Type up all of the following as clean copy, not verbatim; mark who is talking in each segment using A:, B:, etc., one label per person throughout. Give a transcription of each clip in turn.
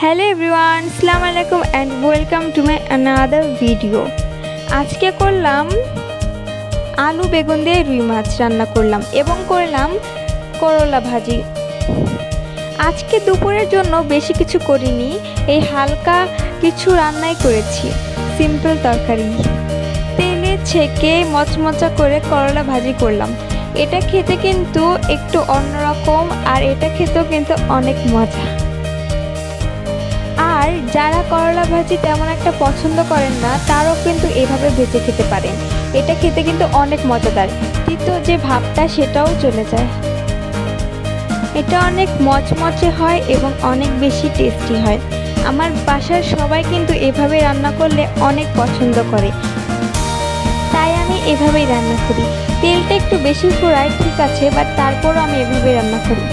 A: Hello everyone अस्सलामु आलैकुम and welcome to my another video. आज के करलाम आलू बेगुन दिए रुई माछ रान्ना करलाम एवं करलाम करला भाजी। आज के दुपुरेर जोन्नो बेशी किछु करिनी, এই হালকা কিছু রান্নাই করেছি। সিম্পল তরকারি তেলে ছেঁকে মচমচা করে করলা ভাজি করলাম। এটা খেতে কিন্তু একটু অন্যরকম আর এটা খেতেও কিন্তু অনেক মজা। আর যারা করলা ভাজি তেমন একটা পছন্দ করেন না তারাও কিন্তু এভাবে ভেজে খেতে পারেন। এটা খেতে কিন্তু অনেক মজাদার, তিতো যে ভাবটা সেটাও চলে যায়। এটা অনেক মচমচে হয় এবং অনেক বেশি টেস্টি হয়। আমার বাসার সবাই কিন্তু এভাবে রান্না করলে অনেক পছন্দ করে, তাই আমি এভাবেই রান্না করি। তেলটা একটু বেশি ফোড়ায় ঠিক আছে, বাট তারপরও আমি এভাবে রান্না করি।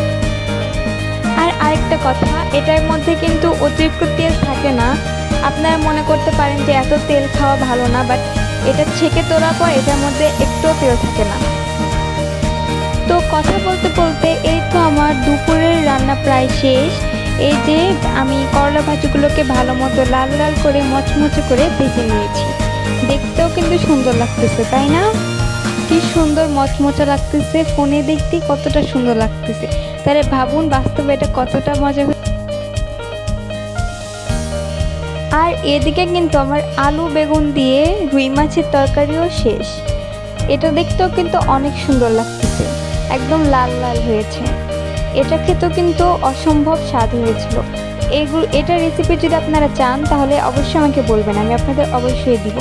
A: আর আরেকটা কথা, এটার মধ্যে কিন্তু অতিরিক্ত তেল থাকে না। আপনারা মনে করতে পারেন যে এত তেল খাওয়া ভালো না, বাট এটা ছেঁকে তোলার পর এটার মধ্যে একটুও তেল থাকে না। তো কথা বলতে বলতে এই তো আমার দুপুরের রান্না প্রায় শেষ। এই যে আমি করলা ভাজিগুলোকে ভালো মতো লাল লাল করে মচমচে করে ভেজে নিয়েছি। দেখতেও কিন্তু সুন্দর লাগতেছে, তাই না? কি সুন্দর মচমচা লাগতেছে, ফোনে দেখতে কতটা সুন্দর লাগতেছে, তাহলে ভাবুন বাস্তবে এটা কতটা মজা। আর এদিকে কিন্তু আমার আলু বেগুন দিয়ে রুই মাছের তরকারিও শেষ। এটা দেখতেও কিন্তু অনেক সুন্দর লাগতেছে, একদম লাল লাল হয়েছে। এটা খেতেও কিন্তু অসম্ভব স্বাদ হয়েছিল। এটা রেসিপি যদি আপনারা চান তাহলে অবশ্যই আমাকে বলবেন, আমি আপনাদের অবশ্যই দিব।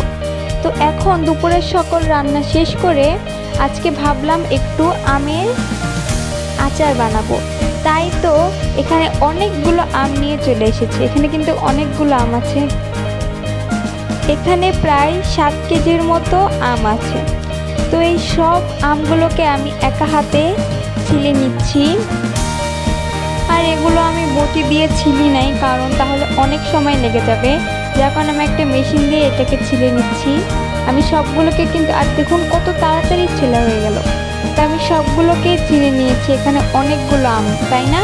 A: তো এখন দুপুরের সকল রান্না শেষ করে আজকে ভাবলাম একটু আমের আচার বানাবো। তাই তো এখানে অনেকগুলো আম নিয়ে চলে এসেছি। এখানে কিন্তু অনেকগুলো আম আছে, এখানে প্রায় 7 কেজির মতো আম আছে। তো এই সব আমগুলোকে আমি একা হাতে ছিলে নিচ্ছি। আর এগুলো আমি বটি দিয়ে ছিলি নাই, কারণ তাহলে অনেক সময় লেগে যাবে, যার কারণে আমি একটা মেশিন দিয়ে এটাকে ছিলে নিচ্ছি। আমি সবগুলোকে কিন্তু, আর দেখুন কত তাড়াতাড়ি ছেলা হয়ে গেল। তো আমি সবগুলোকে ছিলে নিয়েছি। এখানে অনেকগুলো আম, তাই না?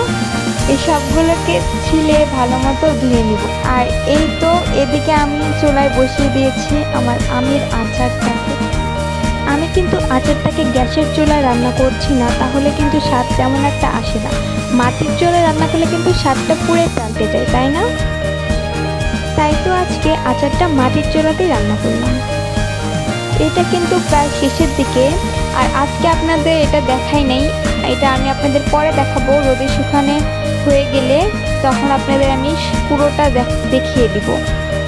A: এই সবগুলোকে ছিলে ভালো মতো ধুয়ে নিব। আর এই তো এদিকে আমি চুলায় বসিয়ে দিয়েছি আমার আমের আচারটাকে। আমি কিন্তু আচারটাকে গ্যাসের চুলায় রান্না করছি না, তাহলে কিন্তু স্বাদ তেমন একটা আসে না। মাটির চুলায় রান্না করলে কিন্তু স্বাদটা পুড়ে পাল্টে যায়, তাই না? তাই তো আজকে আচারটা মাটির চুলাতেই রান্না করলাম। এটা কিন্তু প্রায় শেষের দিকে। আর আজকে আপনাদের এটা দেখাই নাই, এটা আমি আপনাদের পরে দেখাবো। রোদে শুকানো হয়ে গেলে তখন আপনাদের আমি পুরোটা দেখিয়ে দিব।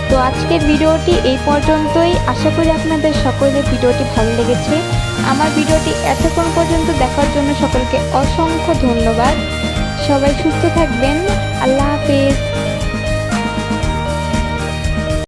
A: তো আজকের ভিডিওটি এই পর্যন্তই। আশা করি আপনাদের সকলের ভিডিওটি ভালো লেগেছে। আমার ভিডিওটি এতক্ষণ পর্যন্ত দেখার জন্য সকলকে অসংখ্য ধন্যবাদ। সবাই সুস্থ থাকবেন। আল্লাহ হাফেজ।